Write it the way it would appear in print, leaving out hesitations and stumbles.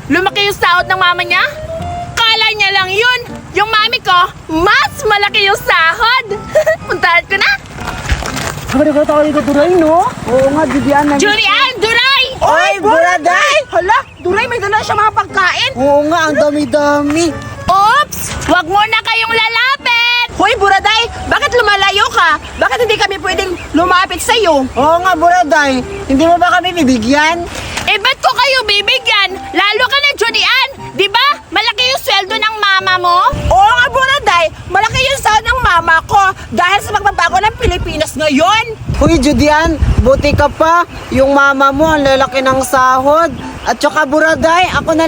lumaki yung sahod ng mama niya? Kala niya lang yun. Yung mami ko, mas malaki yung sahod. Puntahan ko na. Sabi ko tayo ka Duray, no? Oo nga, Julian. Julian, Duray! Oy, Buraday! Hala, Duray, may dala siya mga pagkain. Oo nga, ang dami-dami. Oops! Wag mo na kayong lalapit! Hoy, Buraday, bakit lumalayo ka? Bakit hindi kami pwedeng lumapit sa'yo? Oo nga, Buraday. Hindi mo ba kami bibigyan? Eh, ba't ko kayo bibigyan? Lalo ka na, Julian! Di ba? Malaki yung sweldo ng mama mo? Oo nga, Buraday, malaki yung sahod ng mama ko dahil sa pagbabago ng Pilipinas ngayon. Uy, Julian, buti ka pa. Yung mama mo, ang lalaki ng sahod. At saka, Buraday, ako na